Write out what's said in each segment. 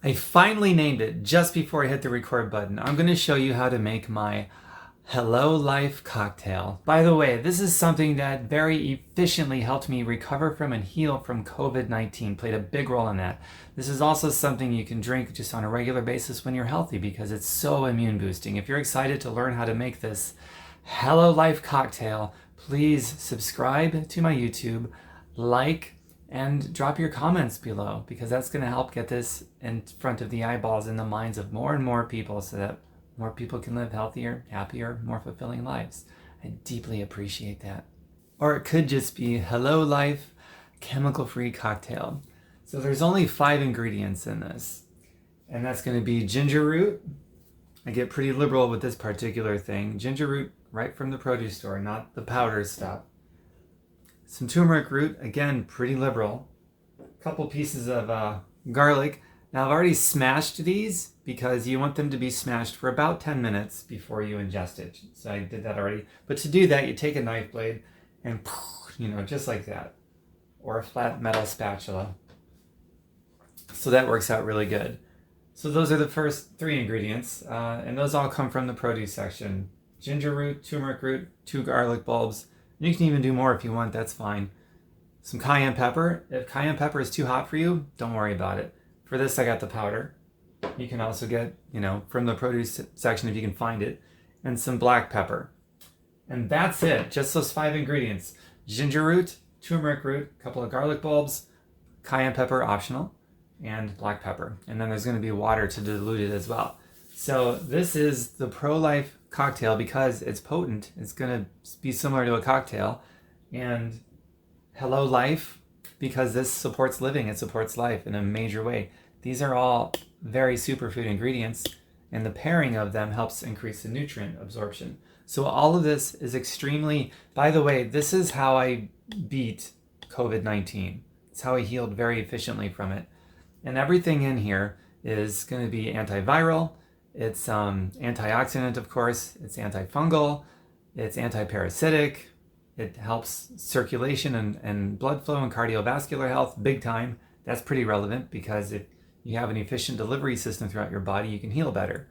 I finally named it just before I hit the record button. I'm going to show you how to make my Hello Life cocktail. By the way, this is something that very efficiently helped me recover from and heal from COVID-19, played a big role in that. This is also something you can drink just on a regular basis when you're healthy because it's so immune boosting. If you're excited to learn how to make this Hello Life cocktail, please subscribe to my YouTube, like, and drop your comments below because that's going to help get this in front of the eyeballs and the minds of more and more people so that more people can live healthier, happier, more fulfilling lives. I deeply appreciate that. Or it could just be Hello Life chemical-free cocktail. So there's only 5 ingredients in this. And that's going to be ginger root. I get pretty liberal with this particular thing. Ginger root right from the produce store, not the powder stuff. Some turmeric root, again, pretty liberal. A couple pieces of garlic. Now I've already smashed these because you want them to be smashed for about 10 minutes before you ingest it. So I did that already. But to do that, you take a knife blade and, just like that. Or a flat metal spatula. So that works out really good. So those are the first 3 ingredients. And those all come from the produce section. Ginger root, turmeric root, 2 garlic bulbs. You can even do more if you want, that's fine. Some cayenne pepper. If cayenne pepper is too hot for you, don't worry about it. For this, I got the powder. You can also get, from the produce section if you can find it. And some black pepper. And that's it, just those 5 ingredients. Ginger root, turmeric root, a couple of garlic bulbs, cayenne pepper, optional, and black pepper. And then there's going to be water to dilute it as well. So this is the Pro-Life cocktail because it's potent. It's going to be similar to a cocktail. And Hello Life because this supports living. It supports life in a major way. These are all very superfood ingredients and the pairing of them helps increase the nutrient absorption. So all of this is extremely, by the way, this is how I beat COVID-19. It's how I healed very efficiently from it. And everything in here is going to be antiviral. It's antioxidant, of course. It's antifungal. It's antiparasitic. It helps circulation and blood flow and cardiovascular health big time. That's pretty relevant because if you have an efficient delivery system throughout your body, you can heal better.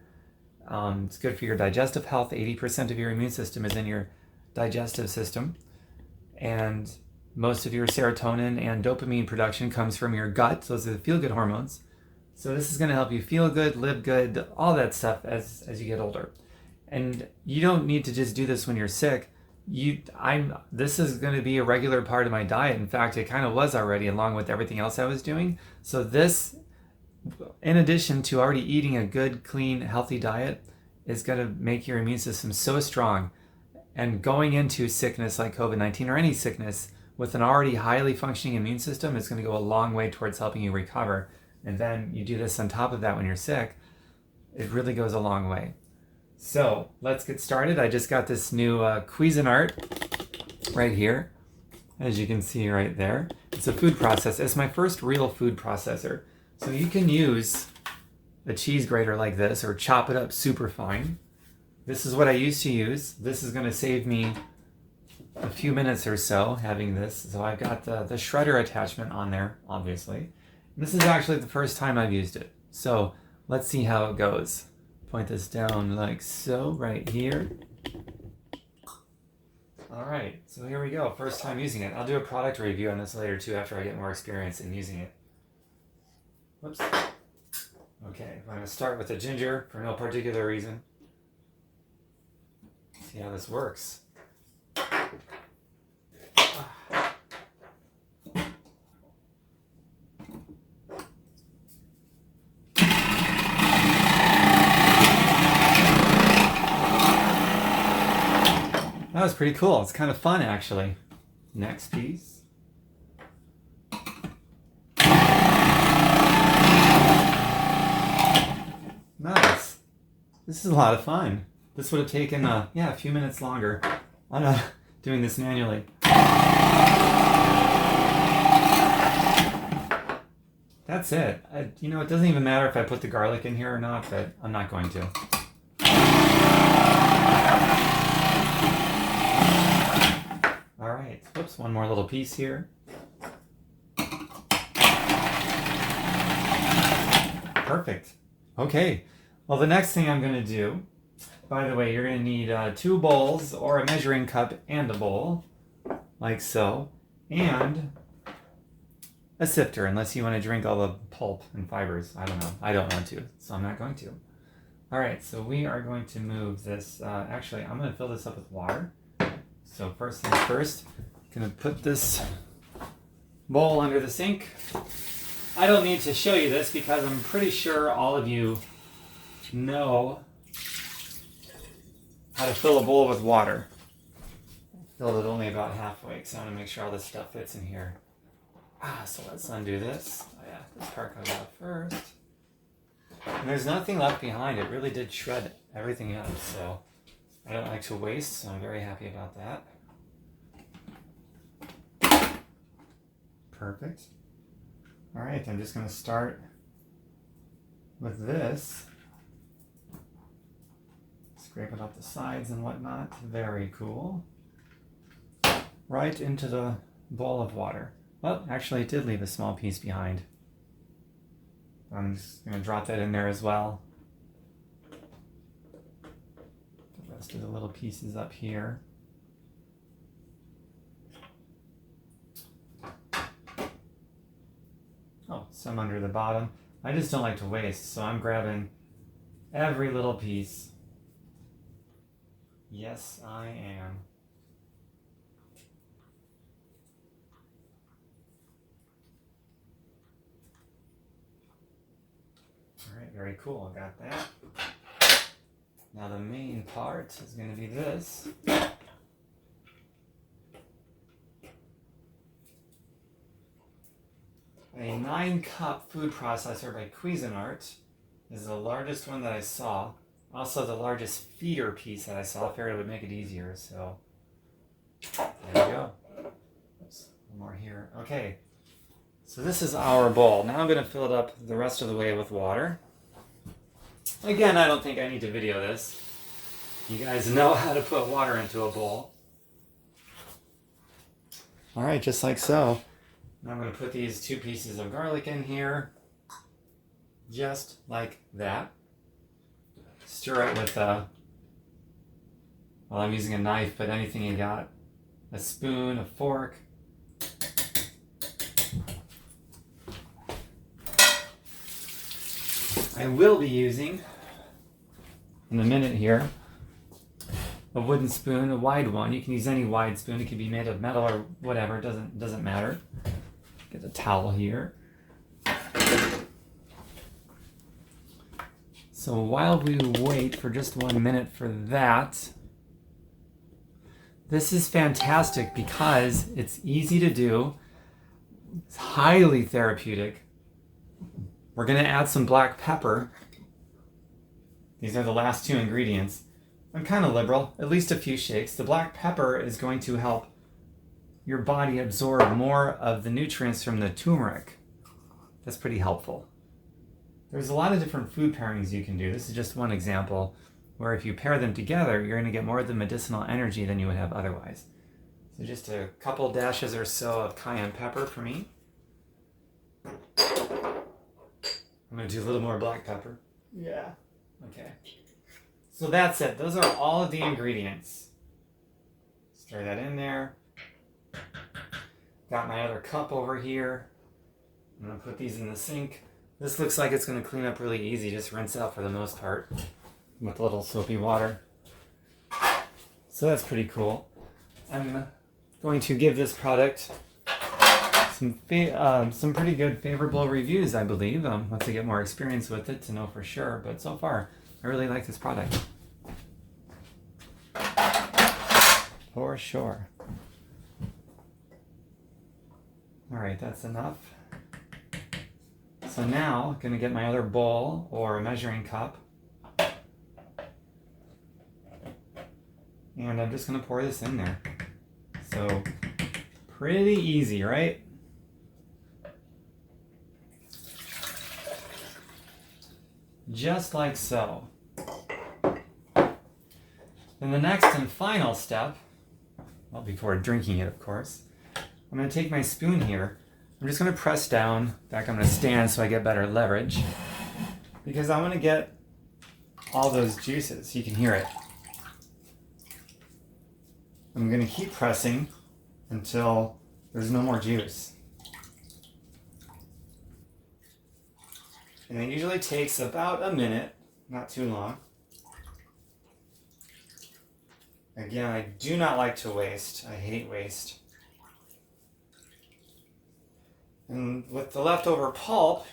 It's good for your digestive health. 80% of your immune system is in your digestive system. And most of your serotonin and dopamine production comes from your gut. Those are the feel-good hormones. So this is going to help you feel good, live good, all that stuff as you get older. And you don't need to just do this when you're sick. This is going to be a regular part of my diet. In fact, it kind of was already along with everything else I was doing. So this, in addition to already eating a good, clean, healthy diet, is going to make your immune system so strong. And going into sickness like COVID-19 or any sickness with an already highly functioning immune system is going to go a long way towards helping you recover. And then you do this on top of that when you're sick, it really goes a long way. So let's get started. I just got this new Cuisinart right here, as you can see right there. It's a food processor. It's my first real food processor. So you can use a cheese grater like this or chop it up super fine. This is what I used to use. This is going to save me a few minutes or so having this. So I've got the shredder attachment on there, obviously. This is actually the first time I've used it. So let's see how it goes. Point this down like so, right here. All right, so here we go. First time using it. I'll do a product review on this later too after I get more experience in using it. Whoops. Okay, I'm gonna start with the ginger for no particular reason. See how this works. That was pretty cool. It's kind of fun, actually. Next piece. Nice. This is a lot of fun. This would have taken, a few minutes longer on doing this manually. That's it. It doesn't even matter if I put the garlic in here or not, but I'm not going to. All right, whoops, one more little piece here. Perfect. Okay. Well, the next thing I'm going to do, by the way, you're going to need 2 bowls or a measuring cup and a bowl, like so, and a sifter, unless you want to drink all the pulp and fibers. I don't know. I don't want to, so I'm not going to. All right, so we are going to move this. Actually, I'm going to fill this up with water. So first things first, I'm going to put this bowl under the sink. I don't need to show you this because I'm pretty sure all of you know how to fill a bowl with water. I filled it only about halfway, so I want to make sure all this stuff fits in here. So let's undo this. Oh yeah, this part comes out first. And there's nothing left behind. It really did shred everything up, so I don't like to waste, so I'm very happy about that. Perfect. All right, I'm just going to start with this. Scrape it off the sides and whatnot. Very cool. Right into the bowl of water. Well, actually, it did leave a small piece behind. I'm just going to drop that in there as well. The rest of the little pieces up here. Oh, some under the bottom. I just don't like to waste, so I'm grabbing every little piece. Yes, I am. All right, very cool. I got that. Now the main part is going to be this. A 9-cup food processor by Cuisinart is the largest one that I saw. Also the largest feeder piece that I saw. I figured it would make it easier, so there we go. Oops, one more here. Okay, so this is our bowl. Now I'm going to fill it up the rest of the way with water. Again, I don't think I need to video this. You guys know how to put water into a bowl. All right, just like so. Now I'm going to put these 2 pieces of garlic in here, just like that. Stir it with well, I'm using a knife, but anything you got. A spoon, a fork. I will be using, in a minute here, a wooden spoon, a wide one. You can use any wide spoon. It can be made of metal or whatever. It doesn't matter. Get a towel here. So while we wait for just 1 minute for that, this is fantastic because it's easy to do. It's highly therapeutic. We're going to add some black pepper. These are the last 2 ingredients. I'm kind of liberal, at least a few shakes. The black pepper is going to help your body absorb more of the nutrients from the turmeric. That's pretty helpful. There's a lot of different food pairings you can do. This is just one example where if you pair them together, you're going to get more of the medicinal energy than you would have otherwise. So just a couple dashes or so of cayenne pepper for me. I'm going to do a little more black pepper. Yeah. Okay. So that's it. Those are all of the ingredients. Stir that in there. Got my other cup over here. I'm going to put these in the sink. This looks like it's going to clean up really easy. Just rinse out for the most part with a little soapy water. So that's pretty cool. I'm going to give this product some pretty good favorable reviews, I believe. Once I get more experience with it to know for sure. But so far, I really like this product. For sure. All right, that's enough. So now I'm going to get my other bowl or a measuring cup. And I'm just going to pour this in there. So pretty easy, right? Just like so. Then the next and final step, well, before drinking it, of course, I'm going to take my spoon here. I'm just going to press down. In fact, I'm going to stand so I get better leverage. because I want to get all those juices. You can hear it. I'm going to keep pressing until there's no more juice. And it usually takes about a minute, not too long. Again, I do not like to waste. I hate waste. And with the leftover pulp,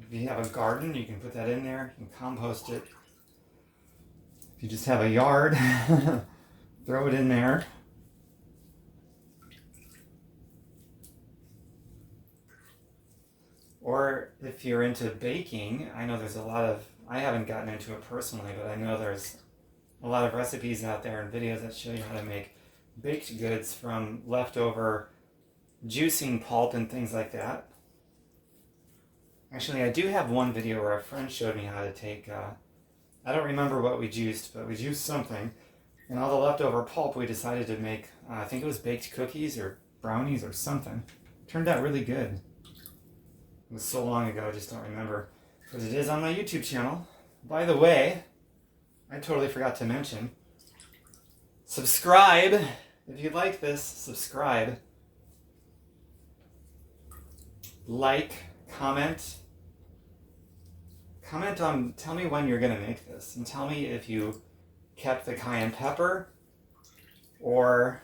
if you have a garden, you can put that in there. You can compost it. If you just have a yard, throw it in there. Or if you're into baking, I know there's a lot of, I haven't gotten into it personally, but I know there's a lot of recipes out there and videos that show you how to make baked goods from leftover juicing pulp and things like that. Actually, I do have one video where a friend showed me how to take, I don't remember what we juiced, but we juiced something. And all the leftover pulp we decided to make, I think it was baked cookies or brownies or something. It turned out really good. It was so long ago, I just don't remember. But it is on my YouTube channel. By the way, I totally forgot to mention, subscribe. If you like this, subscribe. Like, comment. Comment on, tell me when you're going to make this. And tell me if you kept the cayenne pepper or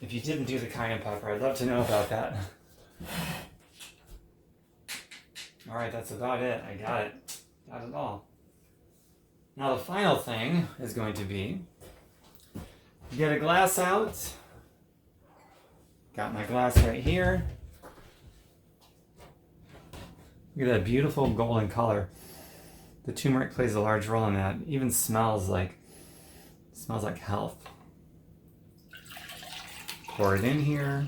if you didn't do the cayenne pepper. I'd love to know about that. Alright, that's about it. I got it. Got it all. Now the final thing is going to be, get a glass out. Got my glass right here. Look at that beautiful golden color. The turmeric plays a large role in that. It even smells like health. Pour it in here.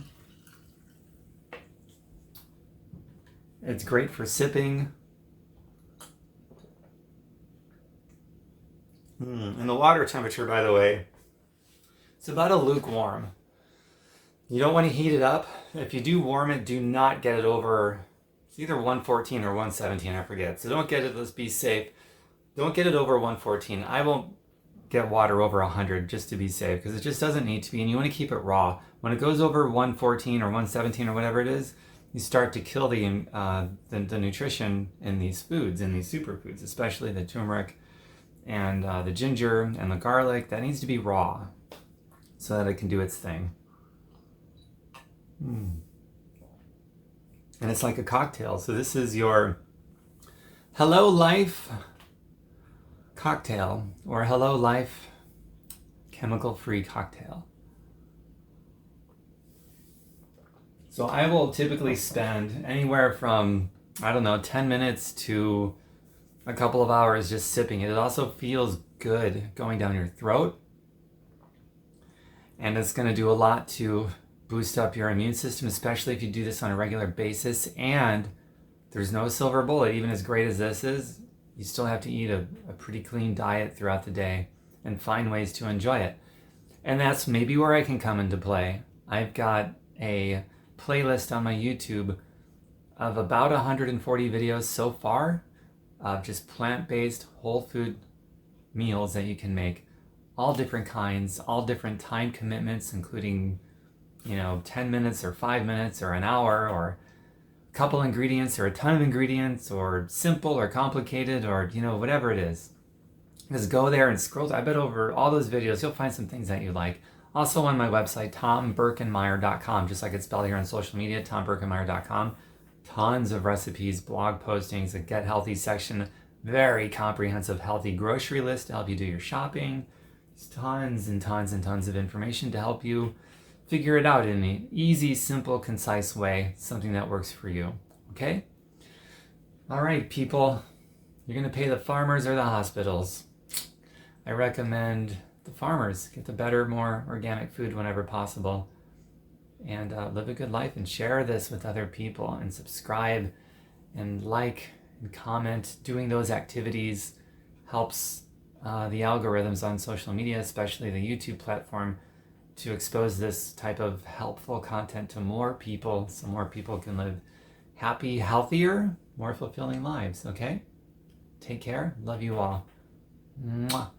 It's great for sipping. And the water temperature, by the way, it's about a lukewarm. You don't want to heat it up. If you do warm it, do not get it over, it's either 114 or 117, I forget. So don't get it, let's be safe. Don't get it over 114. I won't get water over 100 just to be safe, because it just doesn't need to be, and you want to keep it raw. When it goes over 114 or 117 or whatever it is, you start to kill the nutrition in these foods, in these superfoods, especially the turmeric and the ginger and the garlic. That needs to be raw so that it can do its thing. And it's like a cocktail. So this is your Hello Life cocktail, or Hello Life chemical-free cocktail. So I will typically spend anywhere from, 10 minutes to a couple of hours just sipping it. It also feels good going down your throat. And it's going to do a lot to boost up your immune system, especially if you do this on a regular basis. And there's no silver bullet. Even as great as this is, you still have to eat a pretty clean diet throughout the day and find ways to enjoy it. And that's maybe where I can come into play. I've got a playlist on my YouTube of about 140 videos so far of just plant-based whole food meals that you can make. All different kinds, all different time commitments, including 10 minutes or 5 minutes or an hour, or a couple ingredients or a ton of ingredients, or simple or complicated, or whatever it is. Just go there and scroll. I bet over all those videos you'll find some things that you like. Also on my website, tomberkenmeyer.com, just like it's spelled here on social media, tomberkenmeyer.com. Tons of recipes, blog postings, a Get Healthy section, very comprehensive healthy grocery list to help you do your shopping. There's tons and tons and tons of information to help you figure it out in an easy, simple, concise way, something that works for you, okay? All right, people, you're gonna pay the farmers or the hospitals. I recommend the farmers. Get the better, more organic food whenever possible, and live a good life, and share this with other people, and subscribe and like and comment. Doing those activities helps the algorithms on social media, especially the YouTube platform, to expose this type of helpful content to more people, so more people can live happy, healthier, more fulfilling lives, okay? Take care. Love you all. Mwah.